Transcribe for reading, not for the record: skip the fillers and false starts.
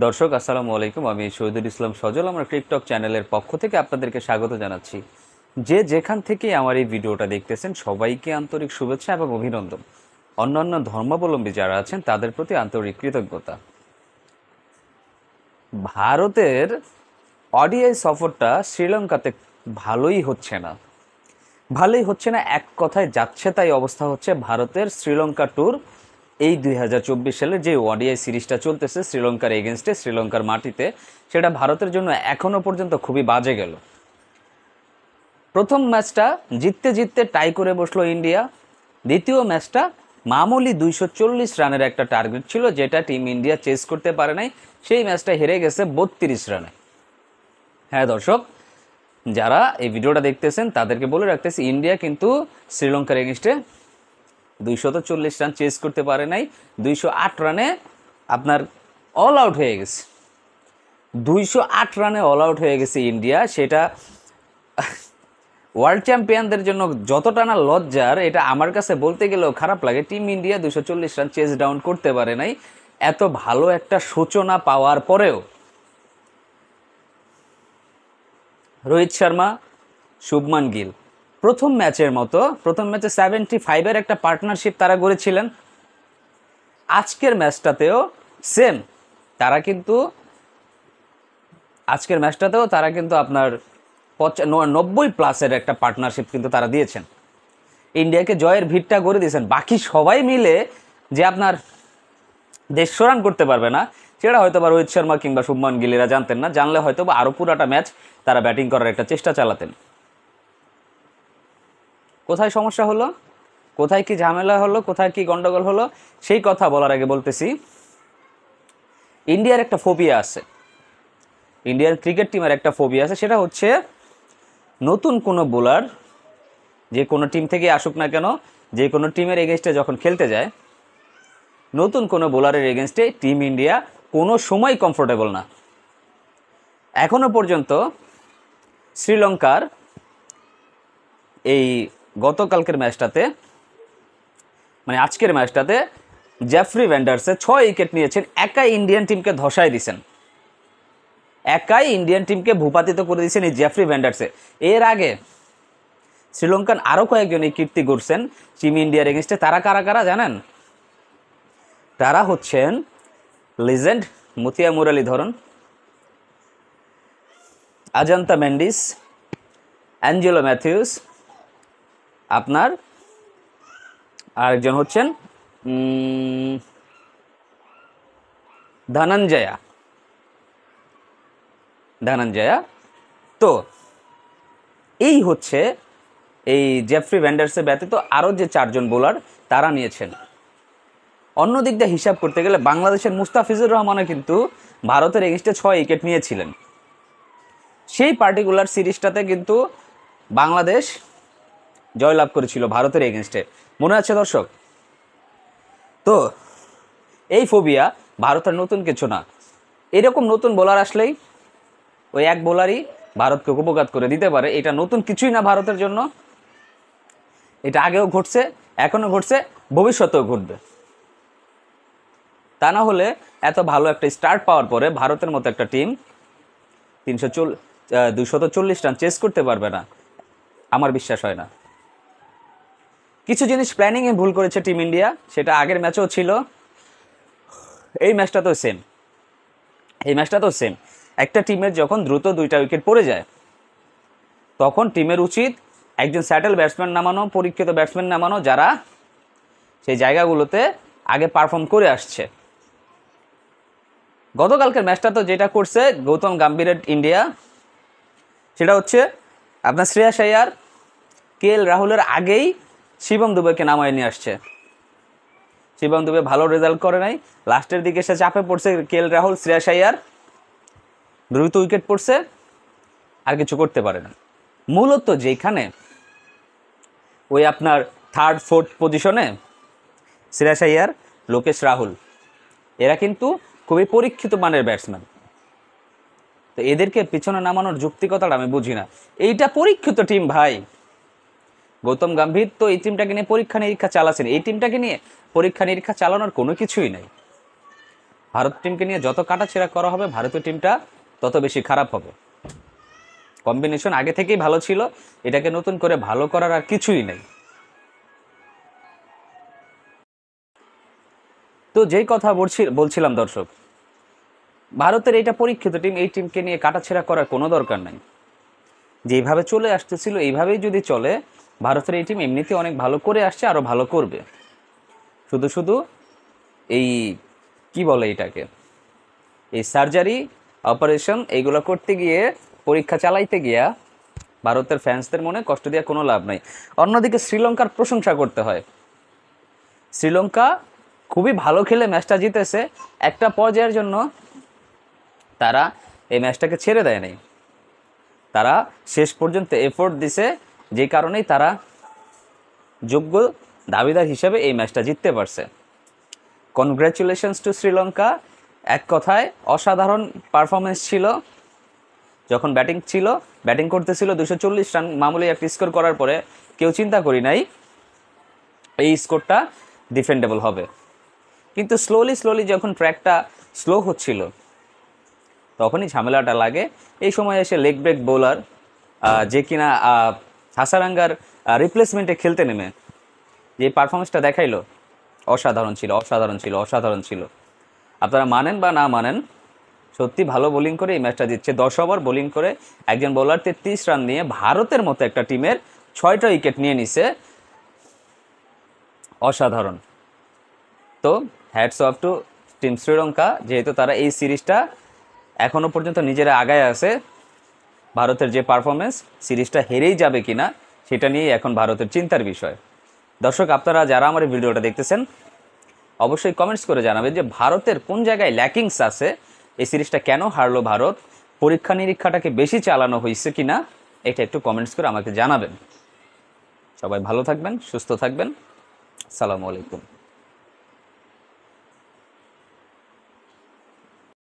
দর্শক আসসালামু আলাইকুম, আমি শহীদুল ইসলাম সজল আমার টিকটক চ্যানেলের পক্ষ থেকে আপনাদেরকে স্বাগত জানাচ্ছি। যে যেখান থেকে আমার এই ভিডিওটা দেখতেছেন সবাইকে আন্তরিক শুভেচ্ছা এবং অভিনন্দন। অন্যান্য ধর্মাবলম্বী যারা আছেন তাদের প্রতি আন্তরিক কৃতজ্ঞতা। ভারতের ওডিআই সফরটা শ্রীলঙ্কাতে ভালোই হচ্ছে না। এক কথায় যাচ্ছে তাই অবস্থা হচ্ছে ভারতের শ্রীলঙ্কা ট্যুর। এই 2024 সালের যে ওডিআই সিরিজটা চলতেছে শ্রীলঙ্কার এগেনস্টে, শ্রীলঙ্কার মাটিতে, সেটা ভারতের জন্য এখনও পর্যন্ত খুবই বাজে গেল। প্রথম ম্যাচটা জিততে জিততে টাই করে বসলো ইন্ডিয়া। দ্বিতীয় ম্যাচটা মামুলি 240 রানের একটা টার্গেট ছিল, যেটা টিম ইন্ডিয়া চেস করতে পারে নাই। সেই ম্যাচটা হেরে গেছে 32 রানে। হ্যাঁ দর্শক, যারা এই ভিডিওটা দেখতেছেন তাদেরকে বলে রাখতেছি, ইন্ডিয়া কিন্তু শ্রীলঙ্কার এগেনস্টে 240 রান চেস করতে পারে নাই। 208 রানে আপনার অল আউট হয়ে গেছে। 208 রানে অল আউট হয়ে গেছে ইন্ডিয়া। সেটা ওয়ার্ল্ড চ্যাম্পিয়নদের জন্য যতটা না লজ্জার, এটা আমার কাছে বলতে গেলেও খারাপ লাগে। Team India 240 run chase down করতে পারে নাই। এত ভালো একটা সূচনা পাওয়ার পরেও রোহিত শর্মা, শুভমান গিল প্রথম ম্যাচে 75-এর একটা পার্টনারশিপ তারা গড়েছিলেন। আজকের ম্যাচটাতেও সেম, আজকের ম্যাচটাতেও তারা কিন্তু আপনার 90+ একটা পার্টনারশিপ কিন্তু তারা দিয়েছেন। ইন্ডিয়াকে জয়ের ভিড়টা গড়ে দিয়েছেন। বাকি সবাই মিলে যে আপনার 150 রান করতে পারবে না, সেটা হয়তো বা রোহিত শর্মা কিংবা শুভমান গিলেরা জানতেন না। জানলে হয়তো বা আরও পুরাটা ম্যাচ তারা ব্যাটিং করার একটা চেষ্টা চালাতেন। কোথায় সমস্যা হলো, কোথায় কি ঝামেলা হলো, কোথায় কি গন্ডগোল হলো, সেই কথা বলার আগে বলতেছি, ইন্ডিয়ার একটা ফোবিয়া আছে, ইন্ডিয়ান ক্রিকেট টিমের একটা ফোবিয়া আছে। সেটা হচ্ছে নতুন কোনো বোলার, যে কোনো টিম থেকে আসুক না কেন, যে কোনো টিমের এগেনস্টে যখন খেলতে যায়, নতুন কোনো বোলারের এগেনস্টে টিম ইন্ডিয়া কোনো সময় কমফোর্টেবল না। এখনো পর্যন্ত শ্রীলঙ্কার এই গতকালকের ম্যাচটাতে, মানে আজকের ম্যাচটাতে, জেফ্রি ভ্যান্ডারসে 6 উইকেট নিয়েছেন। একাই ইন্ডিয়ান টিমকে ধসায় দিয়েছেন, একাই ইন্ডিয়ান টিমকে ভূপাতিত করে দিয়েছেন এই জেফ্রি ভ্যান্ডারসে। এর আগে শ্রীলঙ্কান আরও কয়েকজন এই কীর্তি গড়ছেন টিম ইন্ডিয়ার এগেনস্টে। তারা কারা কারা জানেন? তারা হচ্ছেন লিজেন্ড মুথিয়া মুরালীধরন, আজান্তা মেন্ডিস, অ্যাঞ্জেলো ম্যাথিউস, আপনার আরেকজন হচ্ছেন ধনঞ্জয়া। তো এই হচ্ছে এই জেফ্রি ভ্যান্ডারসের ব্যতীত আরও যে 4 জন বোলার তারা নিয়েছেন। অন্য দিক দিয়ে হিসাব করতে গেলে বাংলাদেশের মুস্তাফিজুর রহমানও কিন্তু ভারতের এগেনস্টে 6 উইকেট নিয়েছিলেন। সেই পার্টিকুলার সিরিজটাতে কিন্তু বাংলাদেশ জয়লাভ করেছিল ভারতের এগেনস্টে, মনে আছে দর্শক? তো এই ফোবিয়া ভারতের নতুন কিছু না। এরকম নতুন বোলার আসলেই ওই এক বোলারই ভারতকে উপঘাত করে দিতে পারে। এটা নতুন কিছুই না ভারতের জন্য। এটা আগেও ঘটছে, এখনও ঘটছে, ভবিষ্যতেও ঘটবে। তা না হলে এত ভালো একটা স্টার্ট পাওয়ার পরে ভারতের মতো একটা টিম 240 রান চেস করতে পারবে না, আমার বিশ্বাস হয় না। কিছু জিনিস প্ল্যানিংয়ে ভুল করেছে টিম ইন্ডিয়া, সেটা আগের ম্যাচেও ছিল, এই ম্যাচটাতেও সেম। একটা টিমের যখন দ্রুত 2টা উইকেট পড়ে যায়, তখন টিমের উচিত একজন স্যাটেল ব্যাটসম্যান নামানো, পরীক্ষিত ব্যাটসম্যান নামানো, যারা সেই জায়গাগুলোতে আগে পারফর্ম করে আসছে। গতকালকের ম্যাচটা তো যেটা করছে গৌতম গম্ভীরের ইন্ডিয়া, সেটা হচ্ছে আপনার শ্রেয়াস আইয়ার, কেএল রাহুলের আগেই শিবম দুবেকে নামায় নিয়ে আসছে। শিবম দুবে ভালো রেজাল্ট করে নাই, লাস্টের দিকে সে চাপে পড়ছে। কেএল রাহুল, শ্রেয়াস আইয়ার দ্রুত উইকেট পড়ছে, আর কিছু করতে পারে না। মূলত যেখানে ওই আপনার 3rd 4th পজিশনে শ্রেয়াস আইয়ার, লোকেশ রাহুল, এরা কিন্তু খুবই পরীক্ষিত মানের ব্যাটসম্যান। তো এদেরকে পিছনে নামানোর যুক্তিকতাটা আমি বুঝি না। এইটা পরীক্ষিত টিম ভাই। গৌতম গম্ভীর তো এই টিমটাকে নিয়ে পরীক্ষা নিরীক্ষা চালাচ্ছেন। এই টিমটাকে নিয়ে পরীক্ষা নিরীক্ষা চালানোর কোনো কিছুই নাই। ভারত টিমকে নিয়ে যত কাটাছেঁড়া করা হবে ভারতীয় টিমটা তত বেশি খারাপ হবে। কম্বিনেশন আগে থেকেই ভালো ছিল, এটাকে নতুন করে ভালো করার আর কিছুই নেই। তো যেই কথা বলছিলাম দর্শক, ভারতের এইটা পরীক্ষিত টিম, এই টিমকে নিয়ে কাটাছেঁড়া করার কোনো দরকার নাই। যেভাবে চলে আসতেছিল এইভাবেই যদি চলে, ভারতের এই টিম এমনিতে অনেক ভালো করে আসছে, আরও ভালো করবে। শুধু শুধু এই কি বলে এটাকে, এই সার্জারি অপারেশন এইগুলো করতে গিয়ে, পরীক্ষা চালাইতে গিয়া ভারতের ফ্যান্সদের মনে কষ্ট দেওয়া কোনো লাভ নাই। অন্যদিকে শ্রীলঙ্কার প্রশংসা করতে হয়। শ্রীলঙ্কা খুবই ভালো খেলে ম্যাচটা জিতেছে, একটা পর্যায়ের জন্য তারা এই ম্যাচটাকে ছেড়ে দেয় নাই, তারা শেষ পর্যন্ত এফোর্ট দিছে, যে কারণেই তারা যোগ্য দাবিদার হিসেবে এই ম্যাচটা জিততে পারছে। Congratulations two Sri Lanka. এক কথায় অসাধারণ পারফরমেন্স ছিল। যখন ব্যাটিং করতেছিল 240 রান মামুলি একটা স্কোর করার পরে কেউ চিন্তা করি নাই এই স্কোরটা ডিফেন্ডেবল হবে, কিন্তু স্লোলি যখন ট্র্যাকটা স্লো হচ্ছিল তখনই ঝামেলাটা লাগে। এই সময় এসে লেগ ব্রেক বোলার যে কিনা হাসারাঙ্গার রিপ্লেসমেন্টে খেলতে নেমে যে পারফরমেন্সটা দেখাইলো, অসাধারণ ছিল। আপনারা মানেন বা না মানেন, সত্যি ভালো বোলিং করে এই ম্যাচটা জিতছে। 10 ওভার বোলিং করে একজন বোলার 33 রান নিয়ে ভারতের মতো একটা টিমের 6টা উইকেট নিয়ে নিছে, অসাধারণ। তো hats off to team Sri Lanka, যেহেতু তারা এই সিরিজটা এখনও পর্যন্ত নিজেরা আগায় আছে। ভারতের যে পারফরমেন্স, সিরিজটা হেরেই যাবে কিনা সেটা নিয়েই এখন ভারতের চিন্তার বিষয়। দর্শক, আপনারা যারা আমার এই ভিডিওটা দেখতেছেন অবশ্যই কমেন্টস করে জানাবেন যে ভারতের কোন জায়গায় ল্যাকিংস আছে, এই সিরিজটা কেন হারলো ভারত, পরীক্ষা নিরীক্ষাটাকে বেশি চালানো হয়েছে কিনা, এটা একটু কমেন্টস করে আমাকে জানাবেন। সবাই ভালো থাকবেন, সুস্থ থাকবেন। আসসালামু আলাইকুম।